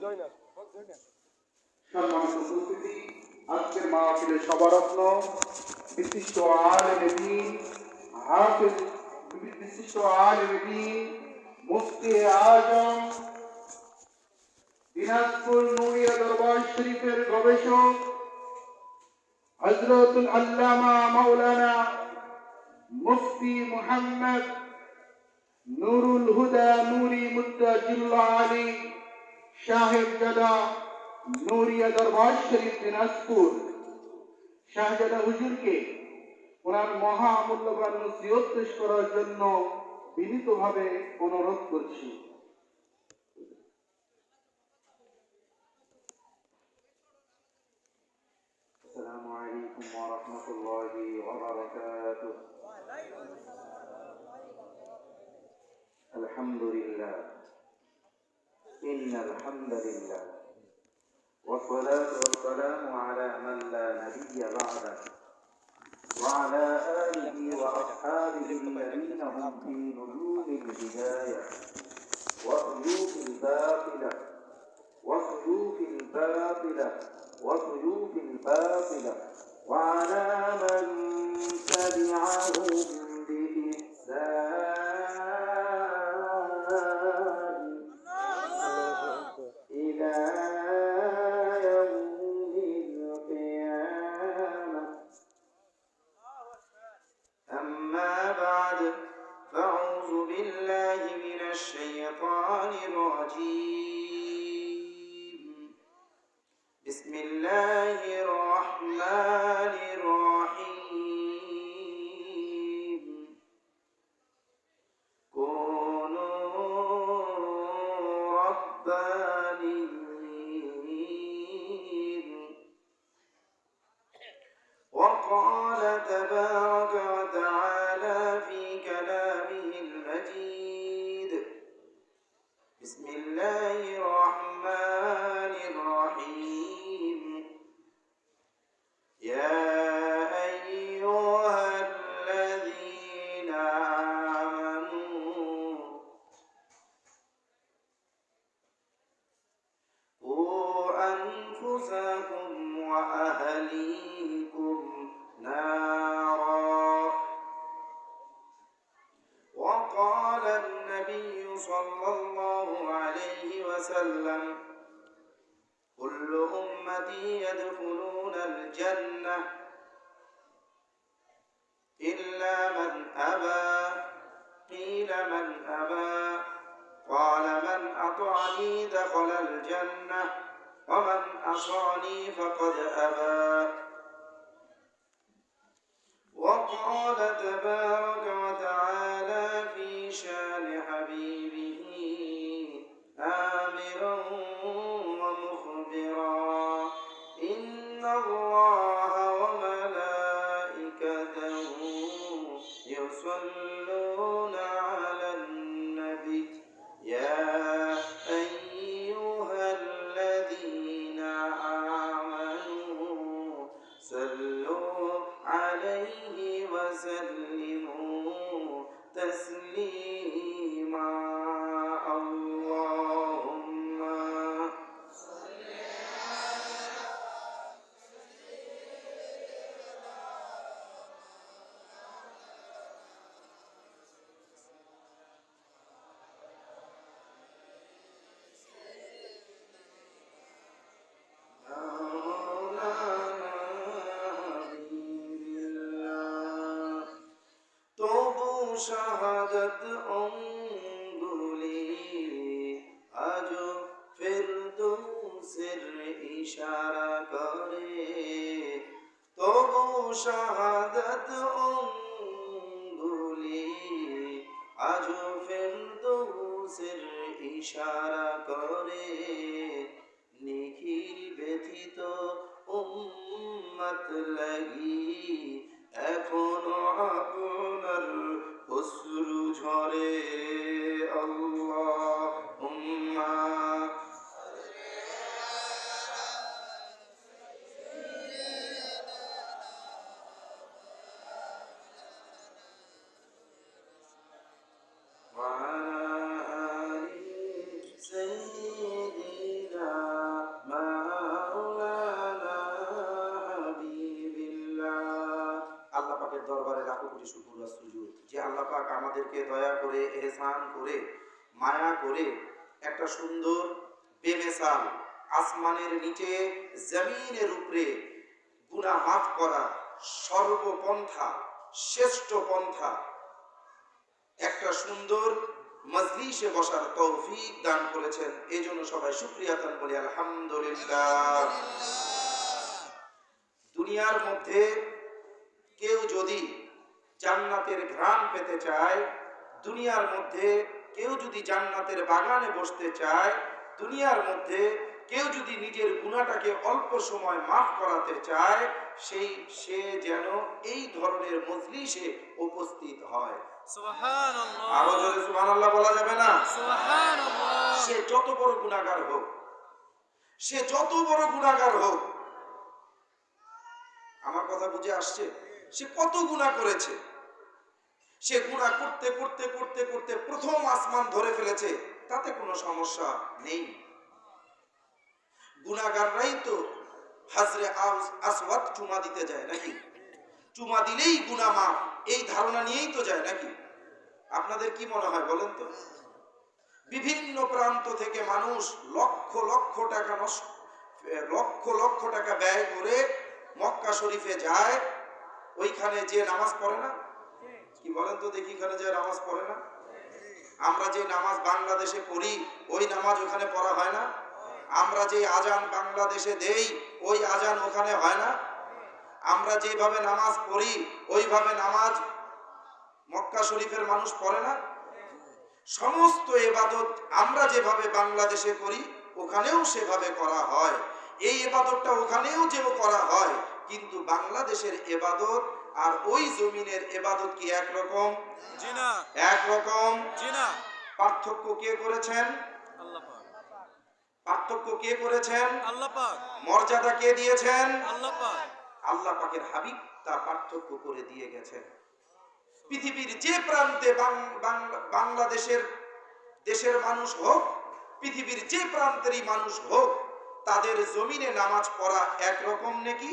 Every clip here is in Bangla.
সম্মানিত উপস্থিতি, আজকের মাহফিলের সভারত্ন বিশিষ্ট আলেমে দ্বীন হাফেজ, বিশিষ্ট আলেমে দ্বীন মুফতি আজম দিনাজপুর নূরিয়া দরবার শরীফের গবেষক হযরতুল আল্লামা মাওলানা মুফতি মুহাম্মদ নুরুল হুদা নুরি মুত্তাজিল্লাহ আলী সাহেবজাদা নূরিয়া দরবার শরীফ দিনাজপুর শাহজাদা হুজুরকে ওনার মহামূল্যবান নসিহত পেশ করার জন্য বিনীতভাবে অনুরোধ করছি। আসসালামু আলাইকুম ওয়া রাহমাতুল্লাহি ওয়া বারাকাতুহু। আলহামদুলিল্লাহ, ইন্নাল হামদালিল্লাহ والصلاة والسلام على من لا نبي بعده وعلى آله وأصحابه الذين هم في نجوم الهداية وسيوف الباطلة وعلى من تبعهم بإحسان إلى أما بعد، فأعوذ بالله من الشيطان الرجيم. بسم الله الرحمن الرحيم. كونوا ربانيين. وقال تبارك وتعالى في كلامه المجيد. بسم الله الرحمن الرحيم. يا أيها الذين آمنوا قوا أنفسكم وأهليكم نارا. وقال النبي صلى الله عليه وسلم: كل أمتي يدخلون الجنة إلا من أبى. قيل من أبى؟ قال من أطعني دخل الجنة ومن عصاني فقد أبى. وقال تبارك وتعالى في شان حبيبه آمرا ومخبرا: إن الله وملائكته يصلون على النبي يا أيها الذين آمنوا صلوا عليه وسلموا تسليما. اللهم صل শাহাদাত অঙ্গুলি আজ ফিরদৌসের ইশারা করে। তবু শাহাদাত অঙ্গুলি আজ ফিরদৌসের ইশারা করে। নিখিল ব্যথিত উম্মত লাগি এখনো আপনার অশ্রু ঝরে। আল্লাহুম্মা وعلى آل سيدنا আমাদেরকে দয়া করে, এহসান করে, মায়া করে একটা সুন্দর বেমেসাল আসমানের নিচে জমিনের উপরে গুনাহ মাফ করা সর্বপন্থা, শ্রেষ্ঠ পন্থা, একটা সুন্দর মজলিসে বসার তৌফিক দান করেছেন। এই জন্য সবাই শুকরিয়া দান বলি আলহামদুলিল্লাহ। দুনিয়ার মধ্যে কেউ যদি জান্নাতের ঘ্রাণ পেতে চায়, দুনিয়ার মধ্যে কেউ যদি জান্নাতের বাগানে বসতে চায়, দুনিয়ার মধ্যে কেউ যদি নিজের গুনাহটাকে অল্প সময় মাফ করাতে চায়, সে যেন এই ধরনের মজলিসে উপস্থিত হয়। সুবহানাল্লাহ। আরো জোরে সুবহানাল্লাহ বলা যাবে না? সুবহানাল্লাহ। সে যত বড় গুনাহগার হোক, সে যত বড় গুনাহগার হোক, আমার কথা বুঝে আসছে? সে কত গুনাহ করেছে, সে গুনাহ করতে করতে করতে করতে প্রথম আসমান ধরে ফেলেছে, তাতে কোনো সমস্যা নেই। গুনাহগাররাই তো হাজরে আসওয়াদ চুমা দিতে যায় নাকি? চুমা দিলেই গুনাহ মাফ, এই ধারণা নিয়েই তো যায় নাকি? আপনাদের কি মনে হয় বলেন তো? বিভিন্ন প্রান্ত থেকে মানুষ লক্ষ লক্ষ টাকা ব্যয় করে মক্কা শরীফে যায়, ওইখানে যে নামাজ পড়ে না? কি বলেন তো দেখি, এখানে যে নামাজ পড়ে না? আমরা যে নামাজ বাংলাদেশে পড়ি, ওই নামাজ ওখানে পড়া হয় না? আমরা যে আজান বাংলাদেশে দেই, ওই আজান ওখানে হয় না? আমরা যেভাবে নামাজ পড়ি, ওইভাবে নামাজ মক্কা শরীফের মানুষ পড়ে না? সমস্ত ইবাদত আমরা যেভাবে বাংলাদেশে করি, ওখানেও সেভাবে করা হয়। এই ইবাদতটা ওখানেও যেও করা হয়, কিন্তু বাংলাদেশের ইবাদত আর ওই জমিনের ইবাদত কি একরকম? জি না। একরকম? জি না। পার্থক্য কে করেছেন? আল্লাহ পাক। পার্থক্য কে করেছেন? আল্লাহ পাক। মর্যাদা কে দিয়েছেন? আল্লাহ পাক। আল্লাহ পাকের হাবিব তা পার্থক্য করে দিয়ে গেছেন। পৃথিবীর যে প্রান্তে বাংলাদেশের দেশের মানুষ হোক, পৃথিবীর যে প্রান্তেরই মানুষ হোক, তাদের জমিনে নামাজ পড়া একরকম নাকি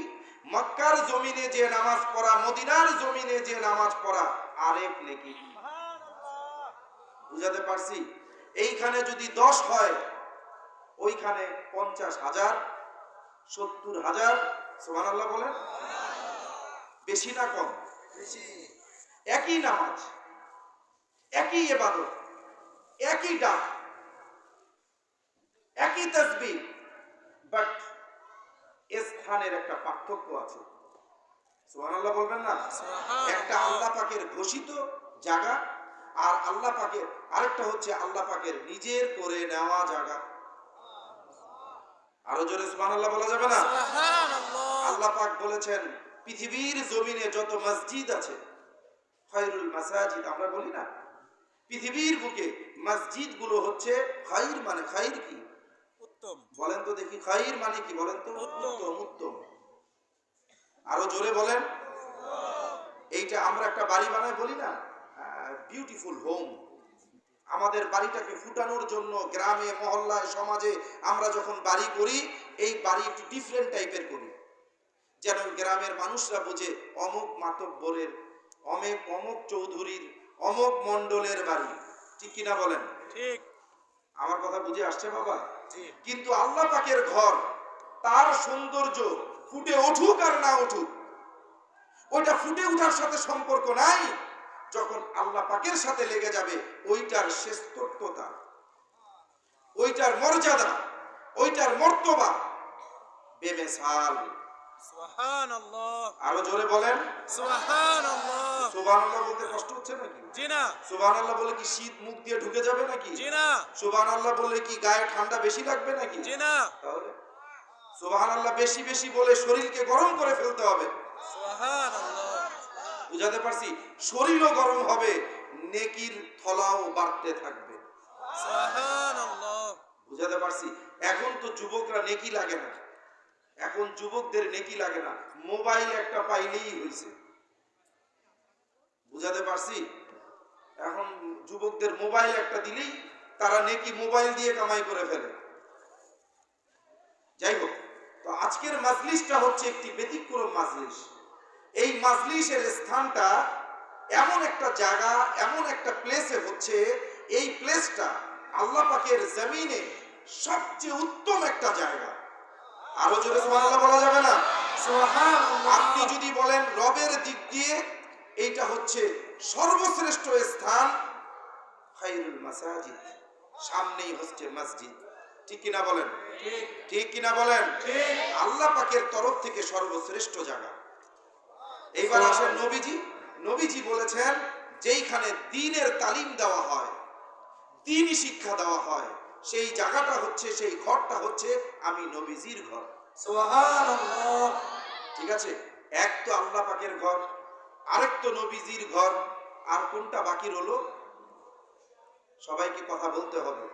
মক্কার জমিনে যে নামাজ পড়া, মদিনার জমিনে যে নামাজ পড়া আরেক নাকি? বুঝাতে পারছি? এইখানে যদি 10 হয়, ওইখানে 50,000, 70,000। সুবহানাল্লাহ বলেন। বেশি না কম? বেশি। একই নামাজ, একই ইবাদত, একই ডাক, একই তাসবিহ, বাট স্থানের একটা পার্থক্য আছে। সুবহানাল্লাহ বলবেন না? একটা আল্লাহ পাকের ঘোষিত জায়গা, আর আল্লাহ পাকের আরেকটা হচ্ছে আল্লাহ পাকের নিজের করে নেওয়া জায়গা। আরো জোরে সুবহানাল্লাহ বলা যাবে না? আল্লাহ পাক বলেছেন, পৃথিবীর জমিনে যত মসজিদ আছে, খায়রুল মাসাজিদ আমরা বলি না, পৃথিবীর বুকে মসজিদ গুলো হচ্ছে খায়র, মানে খায়র কি? উত্তম। বলেন তো দেখি, খায়র মানে কি বলেন তো? উত্তম। উত্তম। আরো জোরে বলেন। এইটা আমরা একটা বাড়ি বানাই বলি না, বিউটিফুল হোম। আমাদের বাড়িটাকে ফুটানোর জন্য গ্রামে, মহল্লায়, সমাজে আমরা যখন বাড়ি করি, এই বাড়ি একটু ডিফারেন্ট টাইপের করি, যেন গ্রামের মানুষরা বোঝে অমুক মাতব্বরের, অমুক চৌধুরীর, অমুক মণ্ডলের বাড়ি। ঠিক কিনা বলেন? ঠিক। আমার কথা বুঝে আসছে বাবা? কিন্তু আল্লাহ পাকের ঘর, তার সৌন্দর্য ফুটে উঠুক আর না উঠুক, ওইটা ফুটে ওঠার সাথে সম্পর্ক নাই। যখন আল্লাহ পাকের সাথে লেগে যাবে, ওইটার শ্রেষ্ঠত্বতা, ওইটার মর্যাদা, ওইটার মর্তবা বেমিসাল। সুবহানাল্লাহ। আরো জোরে বলেন সুবহানাল্লাহ। সুবহানাল্লাহ বলতে কষ্ট হচ্ছে নাকি? জি না। সুবহানাল্লাহ বলে কি শীত মুখ দিয়ে ঢুকে যাবে নাকি? জি না। সুবহানাল্লাহ বলে কি গায়ে ঠান্ডা বেশি লাগবে নাকি? জি না। তাহলে সুবহানাল্লাহ বেশি বেশি বলে শরীরকে গরম করে ফেলতে হবে। সুবহানাল্লাহ। বুঝাতে পারছি? শরীরও গরম হবে, নেকির থলাও বাড়তে থাকবে। সুবহানাল্লাহ। বুঝাতে পারছি? এখন তো যুবকরা নেকি লাগে না, এখন যুবকদের নেকি লাগে না, মোবাইল একটা পাইলেই হয়েছে। বুঝাতে পারছি? এখন যুবকদের মোবাইল একটা দিলেই তারা নেকি মোবাইল দিয়ে কামাই করে ফেলে। যাই হোক, তো আজকের মাজলিসটা হচ্ছে একটি ব্যতিক্রম মাজলিস। এই মাজলিসের স্থানটা এমন একটা জায়গা, এমন একটা প্লেসে হচ্ছে, এই প্লেসটা আল্লাহ পাকের জমিনে সবচেয়ে উত্তম একটা জায়গা। আরো জোরে সুবহানাল্লাহ বলা যাবে না? সুবহানাল্লাহ। আপনি যদি বলেন রবের দিক দিয়ে এইটা হচ্ছে সর্বশ্রেষ্ঠ স্থান, খায়রুল মাসাজিদ, সামনেই হচ্ছে মসজিদ। ঠিক কিনা বলেন? ঠিক কিনা বলেন? আল্লাহ পাকের তরফ থেকে সর্বশ্রেষ্ঠ জায়গা। এইবার আসেন নবীজি। নবীজি বলেছেন যেইখানে দ্বীনের তালিম দেওয়া হয়, দ্বীনি শিক্ষা দেওয়া হয়, সেই জায়গাটা হচ্ছে, সেই ঘরটা হচ্ছে আমি নবীজির ঘর। সুবহানাল্লাহ। ঠিক আছে, এক তো আল্লাহ পাকের ঘর, আরেক তো নবীজির ঘর, আর কোনটা বাকি রইলো? সবাইকে কথা বলতে হবে।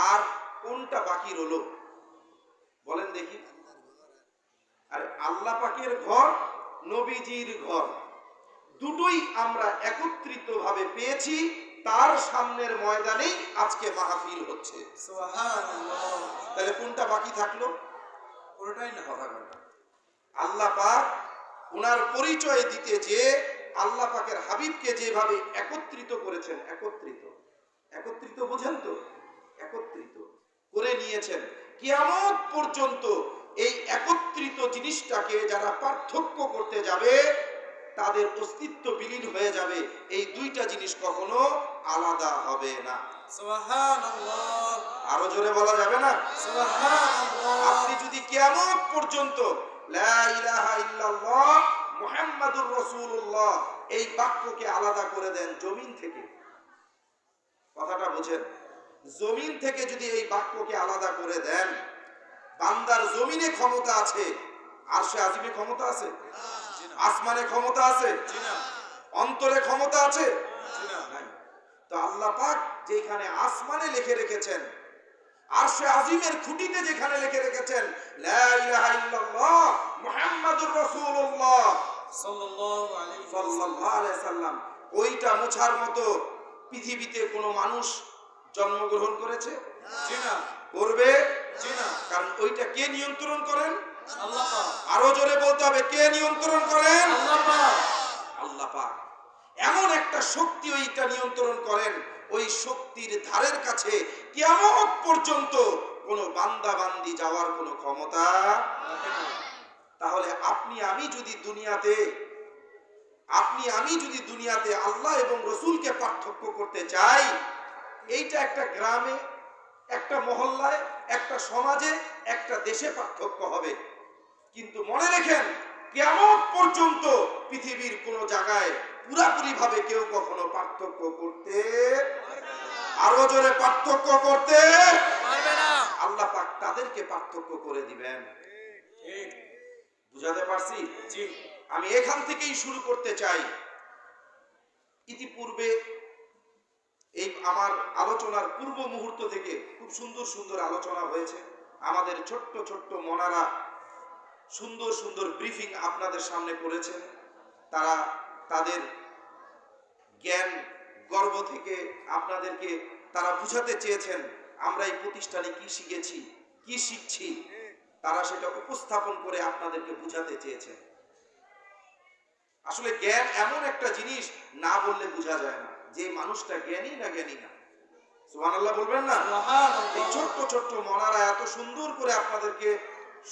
আর কোনটা বাকি রইলো বলেন দেখি? আরে আল্লাহ পাকের ঘর, নবীজির ঘর, দুটোই আমরা একত্রিত ভাবে পেয়েছি। তার সামনের ময়দানেই আজকে মাহফিল হচ্ছে। সুবহানাল্লাহ। তাহলে কোনটা বাকি থাকলো? কোনটাই না। কথা বলেন। আল্লাহ পাক ওনার পরিচয় দিতে যে আল্লাহ পাকের হাবিবকে যেভাবে একত্রিত করেছেন, একত্রিত বুঝেন তো? একত্রিত করে নিয়েছেন। কিয়ামত পর্যন্ত এই একত্রিত জিনিসটাকে যারা পার্থক্য করতে যাবে তাদের অস্তিত্ব বিলীন হয়ে যাবে। এই দুইটা জিনিস কখনো আলাদা হবে না। সুবহানাল্লাহ। আরো জোরে বলা যাবে না? সুবহানাল্লাহ। আপনি যদি কিয়ামত পর্যন্ত লা ইলাহা ইল্লাল্লাহ মুহাম্মাদুর রাসূলুল্লাহ এই বাক্যকে আলাদা করে দেন জমিন থেকে, কথাটা বুঝেন, জমিন থেকে যদি এই বাক্যকে আলাদা করে দেন, বান্দার জমিনে ক্ষমতা আছে, আরশে আজিমে ক্ষমতা আছে, আসমানে ক্ষমতা আছে, অন্তরে ক্ষমতা আছে, তো আল্লাহ পাক যেখানে আসমানে লিখে রেখেছেন, আরশে আজিমের খুঁটিতে যেখানে লিখে রেখেছেন লা ইলাহা ইল্লাল্লাহ মুহাম্মাদুর রাসূলুল্লাহ সাল্লাল্লাহু আলাইহি সাল্লাম, ওইটা মোছার মতো পৃথিবীতে কোনো মানুষ জন্মগ্রহণ করেছে? জি না। করবে? জি না। কারণ ওইটা কে নিয়ন্ত্রণ করেন? আল্লাহ পাক। আরো জোরে বলতে হবে, কে নিয়ন্ত্রণ করেন? আল্লাহ পাক। আল্লাহ পাক এমন একটা শক্তি ওইটা নিয়ন্ত্রণ করেন, ওই শক্তির ধারের কাছে কিয়ামত পর্যন্ত কোনো বান্দা বান্দি যাওয়ার কোনো ক্ষমতা রাখে না। তাহলে আপনি আমি যদি দুনিয়াতে আল্লাহ এবং রসুলকে পার্থক্য করতে চাই, এইটা একটা গ্রামে, একটা মহল্লায়, একটা সমাজে, একটা দেশে পার্থক্য হবে। কিন্তু মনে রাখেন কিয়ামত পর্যন্ত পৃথিবীর কোন জায়গায় পুরাপুরি ভাবে কেউ কখনো পার্থক্য করতে আরো জোরে পার্থক্য করতে পারবে না। আল্লাহ পাক তাদেরকে পার্থক্য করে দিবেন। ঠিক বুঝাতে পারছি? জি। আমি এখান থেকেই শুরু করতে চাই। ইতিপূর্বে এই আমার আলোচনার পূর্ব মুহূর্ত থেকে খুব সুন্দর সুন্দর আলোচনা হয়েছে। আমাদের ছোট্ট ছোট্ট মনারা সুন্দর সুন্দর ব্রিফিং আপনাদের সামনে করেছেন। তারা তাদের জ্ঞান গর্ব থেকে আপনাদেরকে তারা বুঝাতে চেয়েছেন আমরা এই প্রতিষ্ঠানে কি শিখেছি, কি শিখছি, তারা সেটা উপস্থাপন করে আপনাদেরকে বুঝাতে চেয়েছেন। আসলে জ্ঞান এমন একটা জিনিস, না বললে বোঝা যায় না যে মানুষটা জ্ঞানী না জ্ঞানী না। সুবহানাল্লাহ বলবেন না? এই ছোট্ট ছোট্ট মনারা এত সুন্দর করে আপনাদেরকে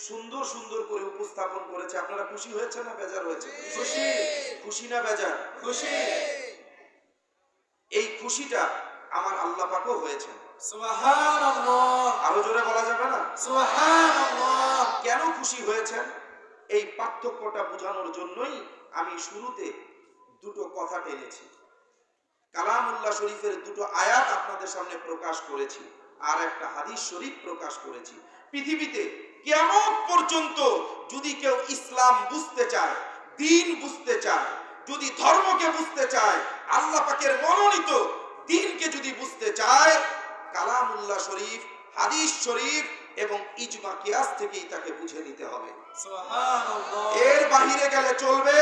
সুন্দর সুন্দর করে উপস্থাপন করেছে। আপনারা খুশি হয়েছে না বেজার হয়েছে? খুশি। খুশি না বেজার? খুশি। এই খুশিটা আমার আল্লাহ পাকও হয়েছে। সুবহানাল্লাহ। আরো জোরে বলা যাবে না? সুবহানাল্লাহ। কেন খুশি হয়েছেন? এই পার্থক্যটা বোঝানোর জন্যই আমি শুরুতে দুটো কথা টেনেছি। কালামুল্লাহ শরীফের দুটো আয়াত আপনাদের সামনে প্রকাশ করেছি, আর একটা হাদিস শরীফ প্রকাশ করেছি। পৃথিবীতে কিয়ামত পর্যন্ত যদি কেউ ইসলাম বুঝতে চায়, দ্বীন বুঝতে চায়, যদি ধর্মকে বুঝতে চায়, আল্লাহ পাকের মনোনীত দ্বীনকে যদি বুঝতে চায়, কালামুল্লাহ শরীফ, হাদিস শরীফ এবং ইজমা কিয়াস থেকেই তাকে বুঝে নিতে হবে। সুবহানাল্লাহ। এর বাহিরে গেলে চলবে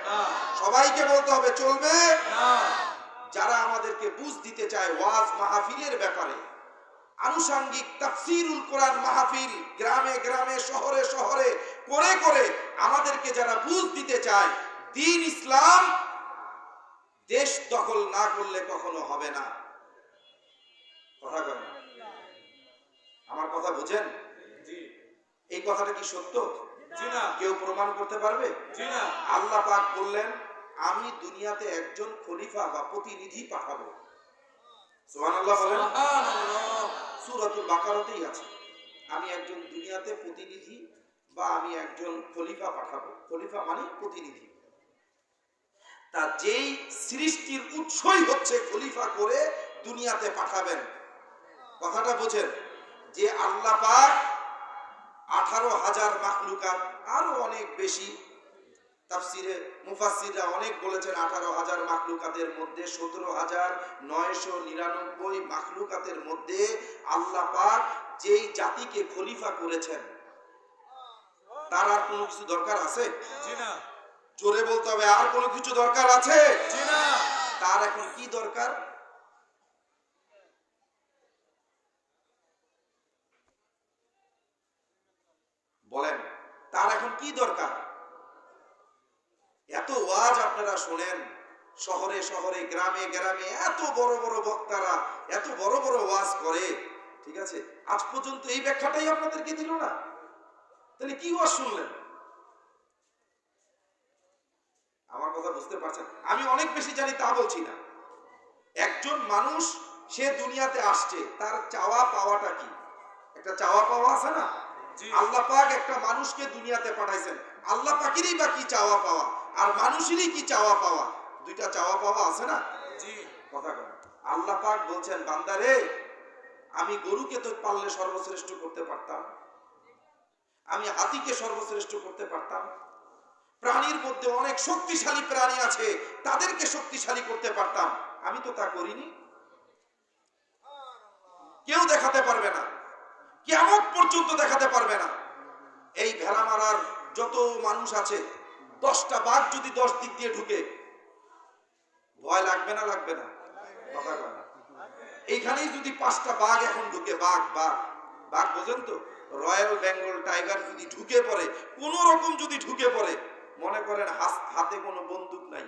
না। সবাইকে বলতে হবে চলবে না। যারা আমাদেরকে বুঝ দিতে চায় ওয়াজ মাহফিলের ব্যাপারে, আনুষঙ্গিক তাফসীরুল কোরআন মাহফিল গ্রামে গ্রামে শহরে শহরে করে করে আমাদেরকে যারা বুঝ দিতে চায় দ্বীন ইসলাম, দেশ দখল না করলে কখনো হবে না। কথা কয় না? আমার কথা বুঝেন? জি এই কথাটা কি সত্য? জি না কেউ প্রমাণ করতে পারবে? জি না আল্লাহ পাক বললেন, আমি দুনিয়াতে একজন খলিফা বা প্রতিনিধি পাঠাবো। সুবহানাল্লাহ বলেন। সুবহানাল্লাহ সূরাতুল বাকারাতেই আছে, আমি একজন দুনিয়াতে প্রতিনিধি বা আমি একজন খলিফা পাঠাবো। খলিফা মানে প্রতিনিধি। তা যেই সৃষ্টির উৎসই হচ্ছে খলিফা করে দুনিয়াতে পাঠাবেন। কথাটা বোঝেন যে আল্লাহ পাক 18,000 মাখলুকাত, আরো অনেক বেশি, তাফসিরে মুফাসসিররা অনেক বলেছেন 18,000 মাখলুকাতের মধ্যে 17,999 মাখলুকাতের মধ্যে আল্লাহ পাক যেই জাতিকে খলিফা করেছেন তার আর কোনো কিছু দরকার আছে? জি না জোরে বলতে হবে, আর কোনো কিছু দরকার আছে? জি না তার এখন কি দরকার? বলেন, তার এখন কি দরকার? এত ওয়াজ আপনারা শোনেন, শহরে শহরে গ্রামে গ্রামে এত বড় বড় বক্তারা এত বড় বড় ওয়াজ করে, ঠিক আছে, আজ পর্যন্ত এই ব্যাখ্যাটাই আপনাদেরকে দিল না, তাহলে কি ওয়াজ শুনলেন? আমার কথা বুঝতে পারছেন? আমি অনেক বেশি জানি তা বলছি না। একজন মানুষ সে দুনিয়াতে আসছে, তার চাওয়া পাওয়াটা কি? একটা চাওয়া পাওয়া আছে না? জি আল্লাহ পাক একটা মানুষকে দুনিয়াতে পাঠাইছেন, আল্লাহ পাকেরই বা কি চাওয়া পাওয়া আর মানুষেরই কি চাওয়া পাওয়া? দুইটা চাওয়া পাওয়া আছে না? জি কথা বলেন। আল্লাহ পাক বলছেন, বান্দারে, আমি গরুকে তো পারলে সর্বশ্রেষ্ঠ করতে পারতাম, আমি হাতিকে সর্বশ্রেষ্ঠ করতে পারতাম, প্রাণীর মধ্যে অনেক শক্তিশালী প্রাণী আছে, তাদেরকে শক্তিশালী করতে পারতাম, আমি তো তা করিনি। কেউ দেখাতে পারবে না, কিয়ামত পর্যন্ত দেখাতে পারবে না। এই ভেড়া মারার যত মানুষ আছে, 10টা বাঘ যদি 10 দিক দিয়ে ঢুকে, ভয় লাগবে না? লাগবে না? কথা কয় না। এইখানেই যদি 5টা বাঘ এখন ঢুকে, বাঘ বাঘ বাঘ বোঝেন তো, রয়্যাল বেঙ্গল টাইগার যদি ঢুকে পড়ে, কোন রকম যদি ঢুকে পড়ে, মনে করেন হাতে কোনো বন্দুক নাই,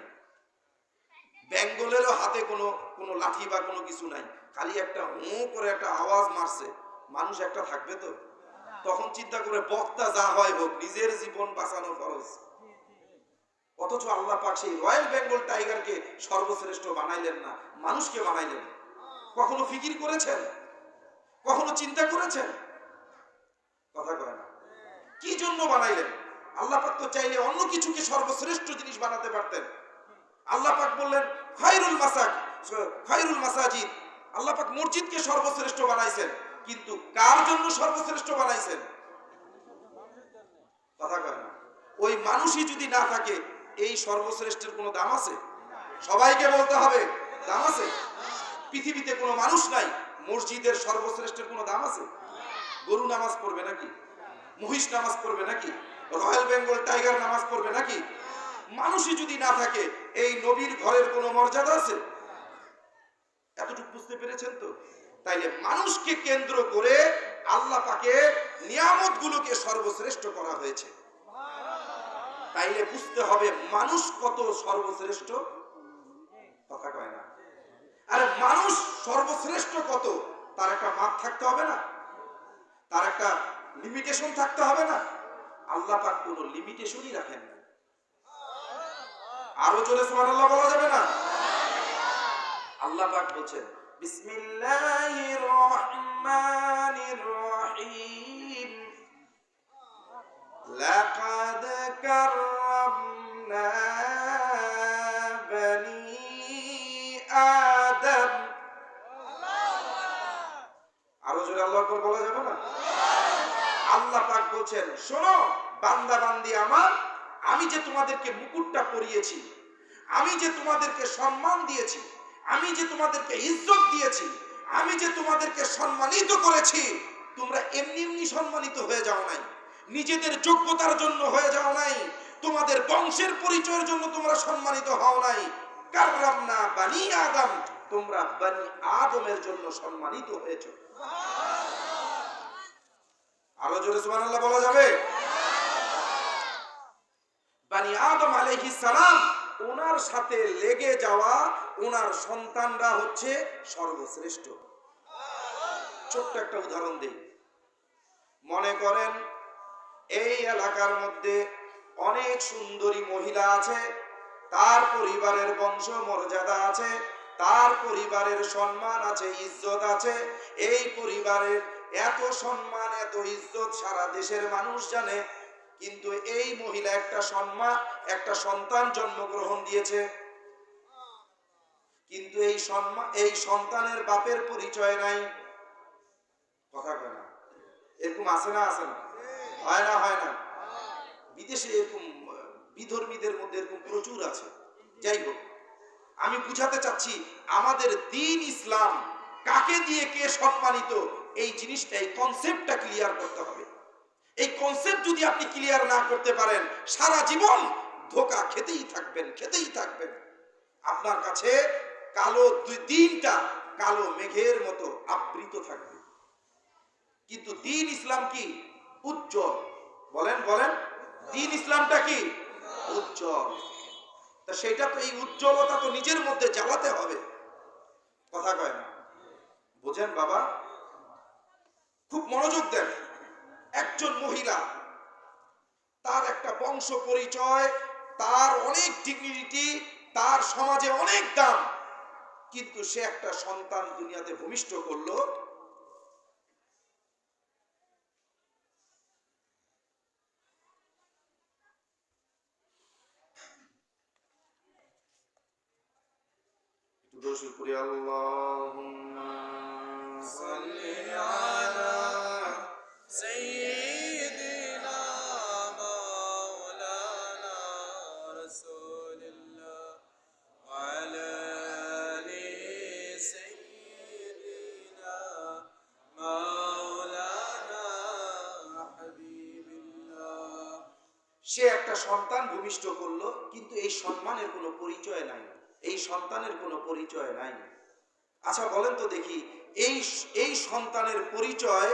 বেঙ্গলেরও হাতে কোনো কোনো লাঠি বা কোনো কিছু নাই, খালি একটা হু করে একটা আওয়াজ মারছে, মানুষ একটা থাকবে তো? তখন চিন্তা করে বক্তা যা হয় হোক, নিজের জীবন বাঁচানো ফরজ। অথচ আল্লাহ পাক সেই রয়্যাল বেঙ্গল টাইগারকে সর্বশ্রেষ্ঠ বানাইলেন না, মানুষকে বানাইলেন। কখনো ফিকির করেছেন? কখনো চিন্তা করেছেন? কথা কয় না। কি জন্য বানাইলেন? আল্লাহ পাক তো চাইলে অন্য কিছুকে সর্বশ্রেষ্ঠ জিনিস বানাতে পারতেন। আল্লাহ পাক বললেন খায়রুল মাসাজিদ, আল্লাহ পাক মসজিদকে সর্বশ্রেষ্ঠ বানাইছেন, কিন্তু কার জন্য সর্বশ্রেষ্ঠ বানাইছেন? কথা কয় না। ওই মানুষই যদি না থাকে, এই সর্বশ্রেষ্ঠের কোনো দাম আছে? সবাইকে বলতে হবে, দাম আছে? পৃথিবীতে কোনো মানুষ নাই, মসজিদের সর্বশ্রেষ্ঠের কোনো দাম আছে? গরু নামাজ পড়বে নাকি? মহিষ নামাজ পড়বে নাকি? রয়্যাল বেঙ্গল টাইগার নামাজ পড়বে নাকি? মানুষই যদি না থাকে, এই নবীর ঘরের কোনো মর্যাদা আছে? এতটুকু বুঝতে পেরেছেন তো? তাইলে মানুষকে কেন্দ্র করে আল্লাহ পাকের নিয়ামতগুলোকে সর্বশ্রেষ্ঠ করা হয়েছে। তাইলে বুঝতে হবে মানুষ কত সর্বশ্রেষ্ঠ। কথা কয় না। আরে মানুষ সর্বশ্রেষ্ঠ কত, তার একটা মাপ থাকতে হবে না? তার একটা লিমিটেশন থাকতে হবে না? আল্লাহ পাক কোনো লিমিটেশনই রাখেন না। আরো জোরে সুবহানাল্লাহ বলা যাবে না? আল্লাহ পাক বলছেন, বিসমিল্লাহির রহমানির রহিম, লাকাদ কাররামনা বনি আদম। আরো জোরে আল্লাহু আকবার বলা যাবে না? আল্লাহ পাক বলছেন, শোনো বান্দা বান্দি আমার, আমি যে তোমাদেরকে মুকুটটা পরিয়েছি, আমি যে তোমাদেরকে সম্মান দিয়েছি, আমি যে তোমাদেরকে ইজ্জত দিয়েছি, আমি যে তোমাদেরকে সম্মানিত করেছি, তোমরা এমনি এমনি সম্মানিত হয়ে যাও নাই, নিজেদের যোগ্যতার জন্য হয়ে যাও নাই, তোমাদের বংশের পরিচয়ের জন্য তোমরা সম্মানিত হও নাই। কাররামনা বানি আদম, তোমরা বানি আদমের জন্য সম্মানিত হয়েছো। আরো জোরে সুবহানাল্লাহ বলা যাবে? বানি আদম আলাইহিস সালাম ওনার সাথে লেগে যাওয়া ওনার সন্তানরা হচ্ছে সর্বশ্রেষ্ঠ। ছোট্ট একটা উদাহরণ দিই। মনে করেন এই এলাকার মধ্যে অনেক সুন্দরী মহিলা আছে, তার পরিবারের বংশ মর্যাদা আছে, তার পরিবারের সম্মান আছে, ইজ্জত আছে। এই পরিবারের এত সম্মান এত ইজ্জত সারা দেশের মানুষ জানে, কিন্তু এই মহিলা একটা সন্তান জন্মগ্রহণ দিয়েছে, কিন্তু এই সন্তানের বাপের পরিচয় নাই। কথা কয় না? এরকম আছে না? আছে না? হয় না? হয় না? বিদেশে এরকম বিধর্মীদের মধ্যে এরকম প্রচুর আছে। যাই হোক, আমি বুঝাতে চাচ্ছি আমাদের দ্বীন ইসলাম কাকে দিয়ে কে সম্মানিত, এই জিনিসটা, এই কনসেপ্টটা ক্লিয়ার করতে হবে। এই কনসেপ্ট যদি আপনি ক্লিয়ার না করতে পারেন, সারা জীবন ধোঁকা খেতেই থাকবেন। আপনার কাছে দিনটা কালো মেঘের মতো আবৃত থাকবে। কিন্তু দ্বীন ইসলাম কি? উজ্জ্বল। বলেন দ্বীন ইসলামটা কি? উজ্জ্বল। তা সেটা তো, এই উজ্জ্বলতা তো নিজের মধ্যে জ্বালাতে হবে। কথা কয় না? বোঝেন বাবা? খুব মনোযোগ দেন। একজন মহিলা, তার একটা বংশ পরিচয়, তার অনেক ডিগনিটি, তার সমাজে অনেক দাম, কিন্তু সে একটা সন্তান দুনিয়াতে ভূমিষ্ঠ করলো। দরুদ পড়ি, আল্লাহুম্মা সাল্লি আলা سيدنا مولانا رسول الله وعلى آل سيدنا مولانا حبيب الله। সে একটা সন্তান ভূমিষ্ঠ করলো, কিন্তু এই সম্মানের কোনো পরিচয় নাই, এই সন্তানের কোনো পরিচয় নাই। আচ্ছা বলেন তো দেখি, এই সন্তানের পরিচয়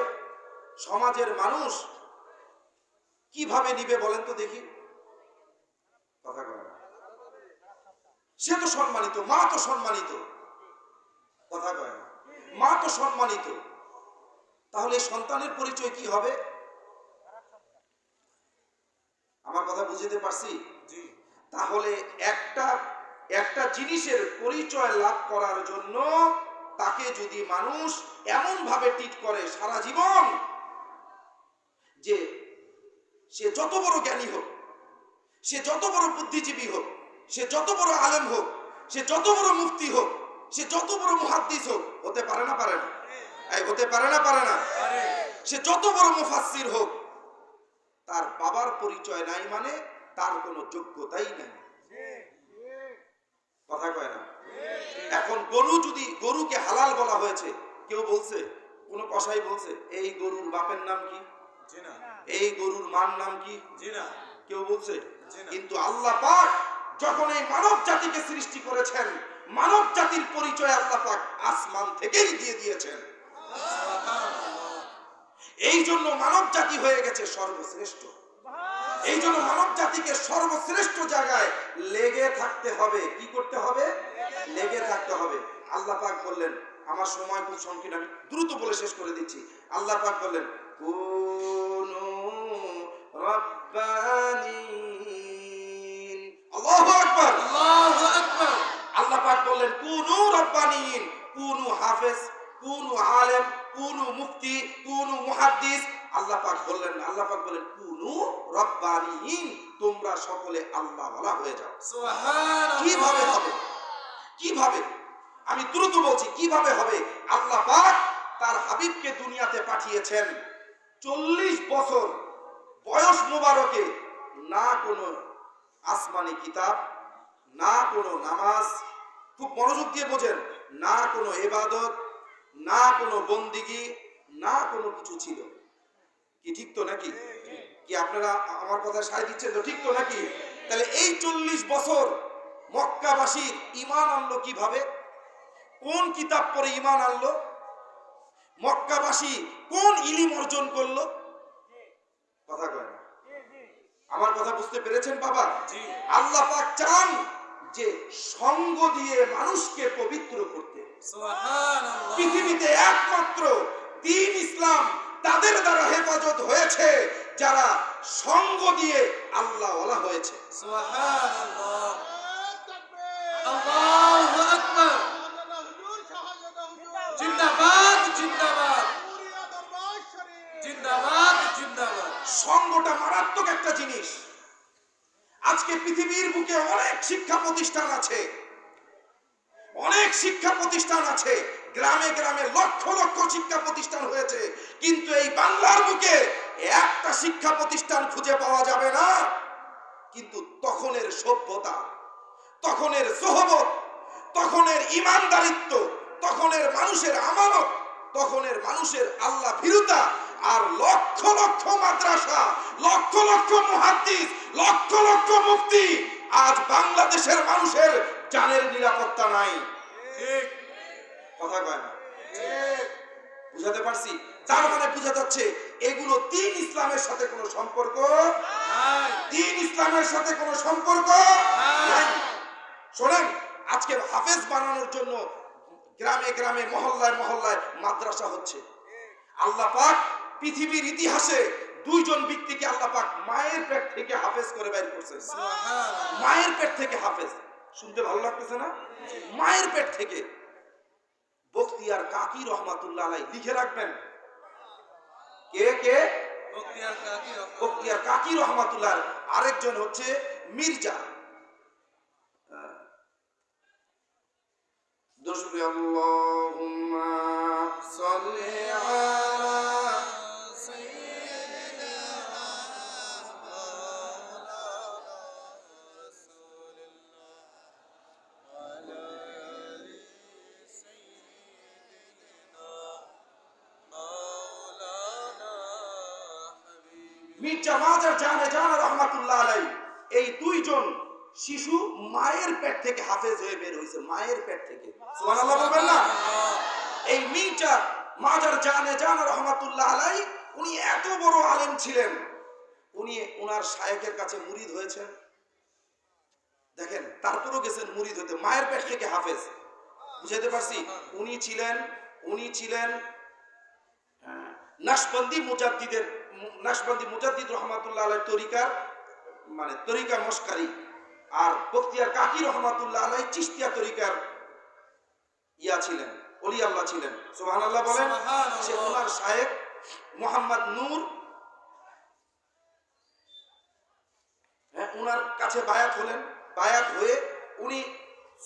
সমাজের মানুষ কিভাবে নিবে? বলেন তো দেখি। কথা কয় না? সে তো সম্মানিত, মা তো সম্মানিত। কথা কয় না? মা তো সম্মানিত। তাহলে এই সন্তানের পরিচয় কি হবে? আমার কথা বুঝতে পারছি? জি। তাহলে একটা জিনিসের পরিচয় লাভ করার জন্য তাকে যদি মানুষ এমন ভাবে ট্রিট করে সারা জীবন, যে সে যত বড় জ্ঞানী হোক, সে যত বড় বুদ্ধিজীবী হোক, সে যত বড় আলেম হোক, সে যত বড় মুফতি হোক, সে যত বড় মুহাদ্দিস হোক, হতে পারে না? পারে না? হতে পারে না? পারে না? সে যত বড় মুফাসসির হোক, তার বাবার পরিচয় নাই মানে তার কোনো যোগ্যতাই নাই। কথা কয় না? এখন গরুকে হালাল বলা হয়েছে, কেউ বলছে, কোন কসাই বলছে এই গরুর বাপের নাম কি? জি না। এই গরুর মার নাম কি? জি না। কেউ বলছে? জি না। কিন্তু আল্লাহ পাক যখন এই মানব জাতিকে সৃষ্টি করেছেন, মানব জাতির পরিচয় আল্লাহ পাক আসমান থেকেই দিয়ে দিয়েছেন। এই জন্য মানব জাতি হয়ে গেছে সর্বশ্রেষ্ঠ। এই জন্য মানব জাতিকে সর্বশ্রেষ্ঠ জায়গায় লেগে থাকতে হবে। কি করতে হবে? লেগে থাকতে হবে। আল্লাহ পাক বললেন, আমার সময় খুব সংকীর্ণ, আমি দ্রুত বলে শেষ করে দিচ্ছি। আল্লাহ পাক বললেন, কুনু রাব্বানিন। আল্লাহু আকবার, আল্লাহু আকবার। আল্লাহ পাক বললেন কুনু রাব্বানিন, কুনু হাফেজ, কুনু আলেম, কুনু মুফতি, কুনু মুহাদ্দিস। আল্লাহ পাক বললেন কুনু রাব্বানিন, তোমরা সকলে আল্লাহওয়ালা হয়ে যাও। সুবহানাল্লাহ। কিভাবে হবে? কিভাবে? আমি দ্রুত বলছি, কিভাবে হবে? আল্লাহ পাক তার হাবিবকে দুনিয়াতে পাঠিয়েছেন 40 বছর বয়স মোবারকে, না কোনো আসমানি কিতাব, না কোনো নামাজ, খুব মনোযোগ দিয়ে বোঝেন, না কোনো ইবাদত, না কোনো বন্দিগি, না কোনো কিছু ছিল। কি ঠিক তো নাকি? কি আপনারা আমার কথা সায় দিচ্ছেন তো? ঠিক তো নাকি? তাহলে এই 40 বছর মক্কাবাসী ঈমান আনলো কিভাবে? কোন কিতাব পড়ে ঈমান আনলো? মক্কাবাসী কোন ইলম অর্জন করলো? কথা কয় না? আমার কথা বুঝতে পেরেছেন বাবা? জি। আল্লাহ পাক চান যে সঙ্গ দিয়ে মানুষকে পবিত্র করতে। সুবহানাল্লাহ। পৃথিবীতে একমাত্র দ্বীন ইসলাম তাদের দ্বারা হেফাজত হয়েছে যারা সঙ্গ দিয়ে আল্লাহ ওয়ালা হয়েছে। সুবহানাল্লাহ। আল্লাহু আকবার। জিন্দাবাদ জিন্দাবাদ জিন্দাবাদ জিন্দাবাদ। সঙ্গটা মারাত্মক একটা জিনিস। আজকে পৃথিবীর বুকে অনেক শিক্ষা প্রতিষ্ঠান আছে, অনেক শিক্ষা প্রতিষ্ঠান আছে, গ্রামে গ্রামে লক্ষ লক্ষ শিক্ষা প্রতিষ্ঠান হয়েছে, কিন্তু এই বাংলার বুকে একটা শিক্ষা প্রতিষ্ঠান খুঁজে পাওয়া যাবে না। কিন্তু তখনের সভ্যতা, তখনের সোহবত, তখনের ইমানদারিত্ব, তখনের মানুষের আমানত, তখনের মানুষের আল্লাহ ভীরুতা, আর লক্ষ লক্ষ মাদ্রাসা, লক্ষ লক্ষ মুহাদ্দিস, লক্ষ লক্ষ মুফতি, আজ বাংলাদেশের মানুষের জানের নিরাপত্তা নাই। ঠিক কথা কয় না? বুঝাতে পারছি? তার মানে বোঝা যাচ্ছে এগুলো দ্বীন ইসলামের সাথে কোনো সম্পর্ক নাই। দ্বীন ইসলামের সাথে কোনো সম্পর্ক নাই। শোনেন, আজকে হাফেজ বানানোর জন্য গ্রামে গ্রামে মহল্লায় মহল্লায় মাদ্রাসা হচ্ছে। আল্লাহ পাক পৃথিবীর ইতিহাসে দুইজন ব্যক্তিকে আল্লাহ পাক মায়ের পেট থেকে হাফেজ করে বের করছেন। সুবহানাল্লাহ। মায়ের পেট থেকে হাফেজ, শুনতে ভালো লাগতেছে না? মায়ের পেট থেকে। বখতিয়ার কাকি রহমাতুল্লাহ আলাইহি, লিখে রাখবেন। কে কে? বখতিয়ার কাকি রহমাতুল্লাহ। বখতিয়ার কাকি রহমাতুল্লাহ। আরেকজন হচ্ছে মির্জা। দশবে আল্লাহুম্মা সাল্লি আলা সাইয়্যিদিনা মাওলানা রাসূলিল্লাহ ওয়া আলা আলি সাইয়্যিদিনা মাওলানা হাবিব। মির্জা মাজার জানে জানা রহমাতুল্লাহ আলাইহি, এই দুইজন শিশু মায়ের পেট থেকে হাফেজ হয়ে বের হয়েছে। মায়ের পেট থেকে, সুবহানাল্লাহ বলবেন না? এই মির্জা মাজার জানে জানা রহমাতুল্লাহ আলাইহি, উনি এত বড় আলেম ছিলেন, উনি ওনার শায়েখের কাছে মুরিদ হয়েছেন। দেখেন, তারপরও গেছেন মুরিদ হতে, মায়ের পেট থেকে হাফেজ। বুঝাতে পারছি? উনি ছিলেন নাশবন্দি মুজাদ্দিদ রহমাতুল্লাহ আলাইহি তরিকার, মানে তরিকা মশকারি। আর বখতিয়ার কাকি রহমাতুল্লাহ আলাইহি চিশতিয়া তরিকার ছিলেন, ওলি আল্লাহ ছিলেন। সুবহানাল্লাহ বলেন। সুবহানাল্লাহ। সে ওনার শায়েখ মোহাম্মদ নূর, ওনার কাছে বায়াত হলেন। বায়াত হয়ে উনি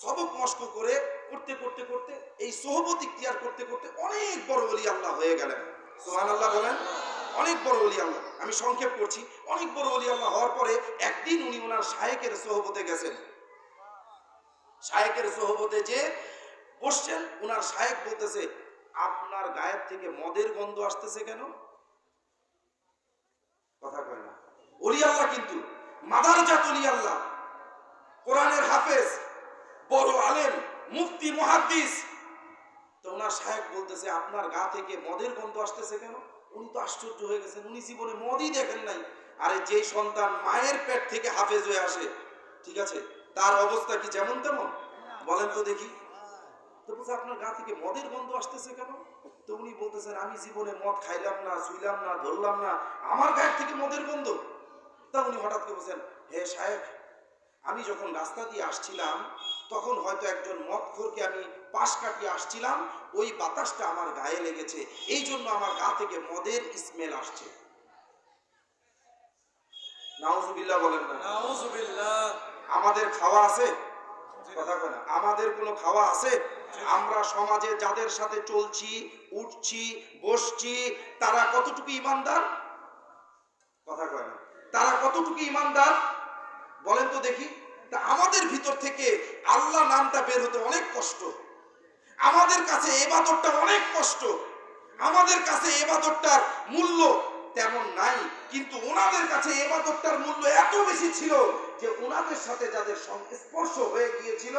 সবক মস্ক করে করতে করতে করতে এই সোহবত ইখতিয়ার করতে করতে অনেক বড় ওলি আল্লাহ হয়ে গেলেন। সুবহানাল্লাহ বলেন। অনেক বড় ওলি আল্লাহ, আমি সংক্ষেপ করছি। অনেক বড় ওলি আল্লাহ হওয়ার পরে একদিন উনি ওনার শায়েখের সোহবতে গেছেন। শায়েখের সোহবতে যে বসছেন, ওনার শায়েখ বলতেছে, আপনার গায়ের থেকে মদের গন্ধ আসতেছে কেন? কথা কয় না। ওলি আল্লাহ কিন্তু মাদারজাত ওলি আল্লাহ, কোরআনের হাফেজ, বড় আলেম, মুফতি, মুহাদ্দিস। তো ওনার শায়েখ বলতেছে, আপনার গা থেকে মদের গন্ধ আসতেছে কেন? উনি তো আশ্চর্য হয়ে গেছেন, উনি জীবনে মদই দেখেন নাই। আরে যে সন্তান মায়ের পেট থেকে হাফেজ হয়ে আসে, ঠিক আছে, তার অবস্থা কি যেমন তেমন? বলেন তো দেখি। তো বলছে, আপনার গা থেকে মদের গন্ধ আসতেছে কেন? তো উনি বলতেছেন, আমি জীবনে মদ খাইলাম না, শুইলাম না, ধরলাম না, আমার গায়ের থেকে মদের গন্ধ। তা উনি হঠাৎ করে বলছেন, হে শায়েখ, আমি যখন রাস্তা দিয়ে আসছিলাম তখন হয়তো একজন মদখোরকে আমি পাশ কাটিয়ে আসছিলাম, ওই বাতাসটা আমার গায়ে লেগেছে, এই জন্য আমার গা থেকে মদের স্মেল আসছে। নাউজুবিল্লাহ বলেন না? নাউজুবিল্লাহ। আমাদের খাওয়া আছে? কথা কয় না। আমাদের কোনো খাওয়া আছে? আমরা সমাজে যাদের সাথে চলছি, উঠছি, বসছি, তারা কতটুকু ইমানদার? কথা কয় না। তারা কতটুকু ইমানদার বলেন তো দেখি। তা আমাদের ভিতর থেকে আল্লাহ নামটা বের হতে অনেক কষ্ট, আমাদের কাছে ইবাদতটা অনেক কষ্ট, আমাদের কাছে ইবাদতটার মূল্য তেমন নাই, কিন্তু ওনাদের কাছে ইবাদতটার মূল্য এত বেশি ছিল যে ওনাদের সাথে যাদের সংস্পর্শ হয়ে গিয়েছিল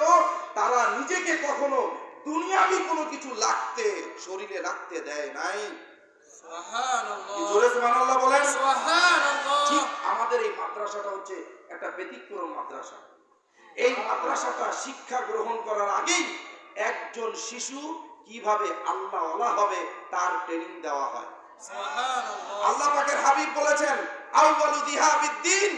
তারা নিজেকে কখনো দুনিয়াবি কোনো কিছু শরীরে রাখতে দেয় নাই। সুবহানাল্লাহ। জোরে সুবহানাল্লাহ বলেন। সুবহানাল্লাহ। ঠিক আমাদের এই মাদ্রাসাটা হচ্ছে একটা ব্যতিক্রম মাদ্রাসা। এই মাদ্রাসাটা শিক্ষা গ্রহণ করার আগেই একজন শিশু কিভাবে আল্লাহওয়ালা হবে তার ট্রেনিং দেওয়া হয়। সুবহানাল্লাহ। আল্লাহ পাকের হাবিব বলেছেন আউয়ালু দিহাবিদ্দিন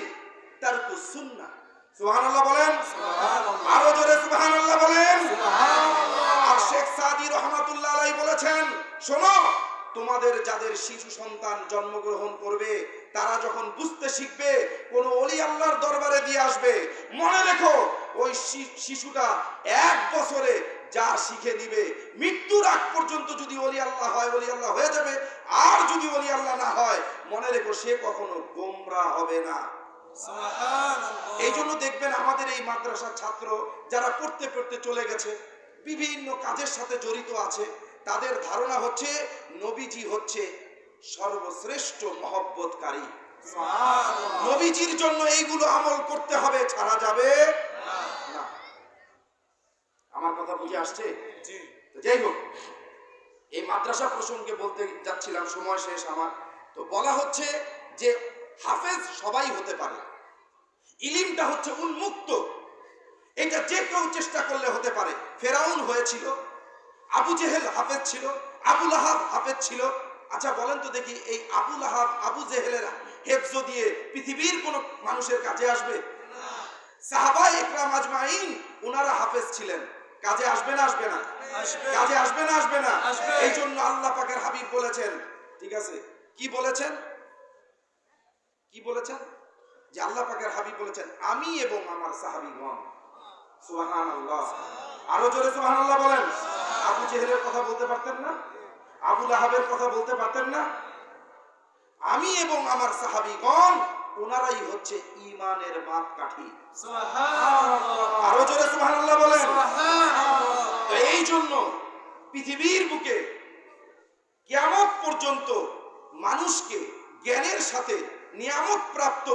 তারকুস সুন্নাহ। সুবহানাল্লাহ বলেন, সুবহানাল্লাহ। আরো জোরে সুবহানাল্লাহ বলেন। সুবহানাল্লাহ। আর শেখ সাদি রহমাতুল্লাহ আলাইহি বলেছেন, শোনো, তোমাদের যাদের শিশু সন্তান জন্মগ্রহণ করবে তারা যখন বুঝতে শিখবে কোন ওলি আল্লাহর দরবারে দিয়ে আসবে, মনে রেখো ওই শিশুটা 1 বছরে যা শিখে দিবে মৃত্যুর আগ পর্যন্ত যদি ওলি আল্লাহ হয় ওলি আল্লাহ হয়ে যাবে, আর যদি ওলি আল্লাহ না হয় মনে রেখো সে কখনো গোমরা হবে না। সুবহানাল্লাহ। এই জন্য দেখবেন আমাদের এই মাদ্রাসার ছাত্র যারা পড়তে পড়তে চলে গেছে, বিভিন্ন কাজের সাথে জড়িত আছে, তাদের ধারণা হচ্ছে নবীজি হচ্ছে সর্বশ্রেষ্ঠ মহব্বতকারী। সুবহানাল্লাহ। নবীজির জন্য এইগুলো আমল করতে হবে, ছাড়া যাবে না। আমার কথা বুঝে আসছে? জি। তো যাই হোক, এই মাদ্রাসা প্রসঙ্গে বলতে যাচ্ছিলাম, সময় শেষ আমার। তো বলা হচ্ছে যে হাফেজ সবাই হতে পারে, ইলিমটা হচ্ছে উন্মুক্ত, এটা যে কেউ চেষ্টা করলে হতে পারে। ফেরাউন হয়েছিল, আবু জেহেল হাফেজ ছিল, আবু লাহাব হাফেজ ছিল। আচ্ছা বলেন তো দেখি, এই আবু লাহাব আবু জেহেলের হেফজ দিয়ে পৃথিবীর কোন মানুষের কাজে আসবে? সাহাবায়ে ইকরাম আজমাইন ওনারা হাফেজ ছিলেন, কাজে আসবে না আসবে না? আসবে। কাজে আসবে না আসবে না? আসবে। এই জন্য আল্লাহ পাকের হাবিব বলেছেন, ঠিক আছে, কি বলেছেন? কি বলেছেন? যে আল্লাহ পাকের হাবিব বলেছেন আমি এবং আমার সাহাবীগণ। সুবহানাল্লাহ। আরো জোরে সুবহানাল্লাহ বলেন। আবু জেহেলের কথা বলতে পারতেন না? আবু লাহাবের কথা বলতে পারতেন না? আমি এবং আমার সাহাবীগণ ওনারাই হচ্ছে ঈমানের মাপকাঠি। সুবহানাল্লাহ। আরো জোরে সুবহানাল্লাহ বলেন। সুবহানাল্লাহ। তো এই জন্য পৃথিবীর বুকে কিয়ামত পর্যন্ত মানুষকে জ্ঞানের সাথে নিয়ামত প্রাপ্ত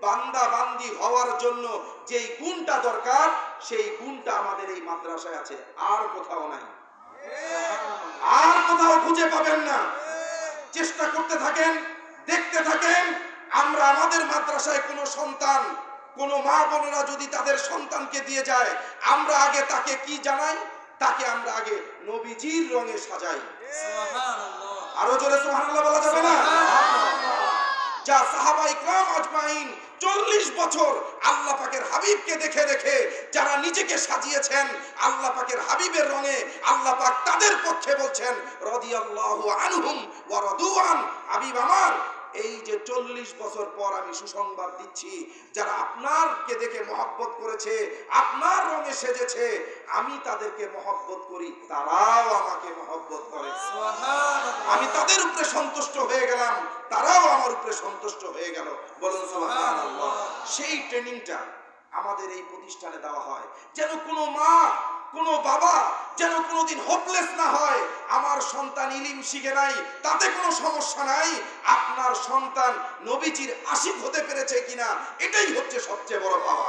বান্দা বান্দি হওয়ার জন্য যেই গুণটা দরকার সেই গুণটা আমাদের এই মাদ্রাসায় আছে, আর কোথাও নাই, আর কোথাও খুঁজে পাবেন না। চেষ্টা করতে থাকেন, দেখতে থাকেন। আমরা আমাদের মাদ্রাসায় কোনো সন্তান, কোনো মা বোনেরা যদি তাদের সন্তানকে দিয়ে যায়, আমরা আগে তাকে কি জানাই? তাকে আমরা আগে নবীজির রঙে সাজাই। সুবহানাল্লাহ। আরো জোরে সুবহানাল্লাহ বলা যাবে না? যা সাহাবা ইকরাম আজমাইন 40 বছর আল্লাহ পাকের হাবিবকে দেখে দেখে যারা নিজেকে সাজিয়েছেন আল্লাহ পাকের হাবিবের রঙে, আল্লাহ পাক তাদের পক্ষে বলছেন রাদিয়াল্লাহু আনহুম ওয়া রাদুআন। হাবিব আমার, এই যে 40 বছর পর আমি সুসংবাদ দিচ্ছি, যারা আপনারকে দেখে মহব্বত করেছে, আপনার রঙে সেজেছে, আমি তাদেরকে মহব্বত করি, তারাও আমাকে মহব্বত করে। সুবহানাল্লাহ। আমি তাদের উপরে সন্তুষ্ট হয়ে গেলাম, তারাও আমার উপরে সন্তুষ্ট হয়ে গেল। বলুন সুবহানাল্লাহ। সেই ট্রেনিংটা আমাদের এই প্রতিষ্ঠানে দেওয়া হয়, যেন কোনো মা কোনো বাবা যেন কোনোদিন হোপলেস না হয়। আমার সন্তান ইলিম শিখে নাই, তাতে কোনো সমস্যা নাই, আপনার সন্তান নবীজির আশিক হতে পেরেছে কিনা, এটাই হচ্ছে সবচেয়ে বড় পাওয়া।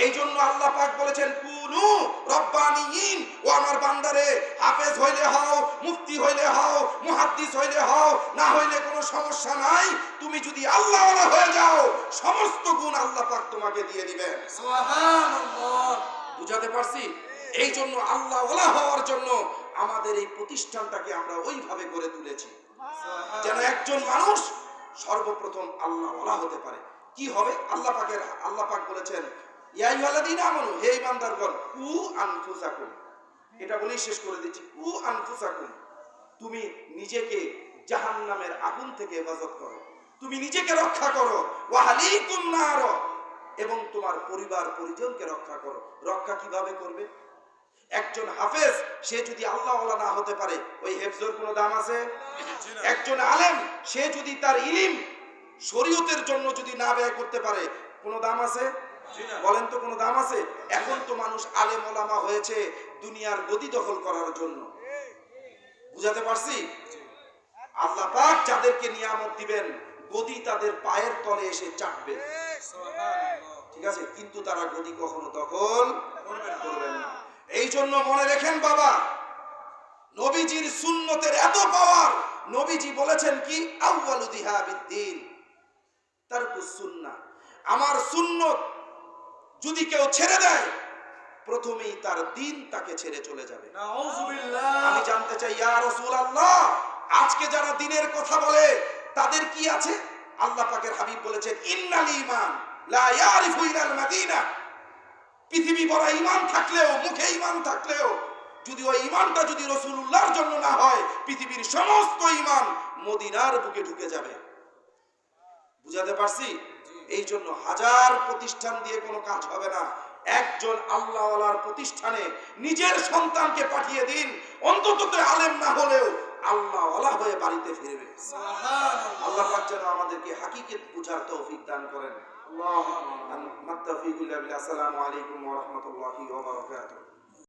এই জন্য আল্লাহ পাক বলেছেন কুনু রব্বানিয়িন, ও আমার বান্দারে হাফেজ হইলে হও, মুফতি হইলে হও, মুহাদ্দিস হইলে হও, না হইলে কোনো সমস্যা নাই, তুমি যদি আল্লাহওয়ালা হয়ে যাও সমস্ত গুণ আল্লাহ পাক তোমাকে দিয়ে দিবেন। সুবহানাল্লাহ। বুঝাতে পারছি? এই জন্য আল্লাহওয়ালা হওয়ার জন্য আমাদের এই প্রতিষ্ঠানটাকে আমরা ওইভাবে গড়ে তুলেছি যেন একজন মানুষ সর্বপ্রথম আল্লাহওয়ালা হতে পারে। কি হবে? আল্লাহ পাক বলেছেন ইয়া আইয়ুহাল্লাযীনা আমানু, হে ঈমানদারগণ, কু আনফুসাকুম, এটা বলেই শেষ করে দিচ্ছি, কু আনফুসাকুম, তুমি নিজেকে জাহান্নামের আগুন থেকে হেফাজত করো, তুমি নিজেকে রক্ষা করো, ওয়া আহলিকুম নার, এবং তোমার পরিবার পরিজনকে রক্ষা করো। রক্ষা কিভাবে করবে? একজন হাফেজ সে যদি আল্লাহওয়ালা না হতে পারে, ওই হেফজের কোনো দাম আছে? একজন আলেম সে যদি তার ইলিম শরীয়তের জন্য যদি না ব্যয় করতে পারে, কোনো দাম আছে? বলেন তো কোনো দাম আছে? এখন তো মানুষ আলেম ওলামা হয়েছে দুনিয়ার গদি দখল করার জন্য। বুঝাতে পারছি? আল্লাহ পাক যাদেরকে নিয়ামত দিবেন গদি তাদের পায়ের তলে এসে চাটবে, সুবহানাল্লাহ। ঠিক আছে, কিন্তু তারা গদি কখনো দখল করবেন না। এই জন্য মনে রেখেন বাবা, নবীজির সুন্নতের এত পাওয়ার, নবীজি বলেছেন কি আউয়ালু দিহাবিদ্দিন তারকুস সুন্নাহ, আমার সুন্নত যদি কেউ ছেড়ে দেয় প্রথমেই তার দিন তাকে ছেড়ে চলে যাবে। নাউযুবিল্লাহ। আমি জানতে চাই ইয়া রাসূলুল্লাহ, আজকে যারা দিনের কথা বলে তাদের কি আছে? আল্লাহ পাকের হাবিব বলেছেন ইন্নাল ঈমান লা ইয়ারিফু ইলাল মাদিনা। পৃথিবী ভরা ঈমান থাকলেও, মুখে ঈমান থাকলেও যদি ওই ঈমানটা যদি রাসূলুল্লাহর জন্য না হয়, পৃথিবীর সমস্ত ঈমান মদিনার বুকে ঢুকে যাবে। বুঝাতে পারছি? এই জন্য হাজার প্রতিষ্ঠান দিয়ে কোনো কাজ হবে না। একজন আল্লাহওয়ালার প্রতিষ্ঠানে নিজের সন্তানকে পাঠিয়ে দিন, অন্তত আলেম না হলেও আল্লাহওয়ালা হয়ে বাড়িতে ফিরবে। সুবহানাল্লাহ। আল্লাহ পাক যেন আমাদেরকে হাকিকত বুঝার তৌফিক দান করেন। আল্লাহুম্মা মাত্তাফিকুল্লাহ বিল আসসালামু আলাইকুম ওয়া রাহমাতুল্লাহি ওয়া বারাকাতুহু।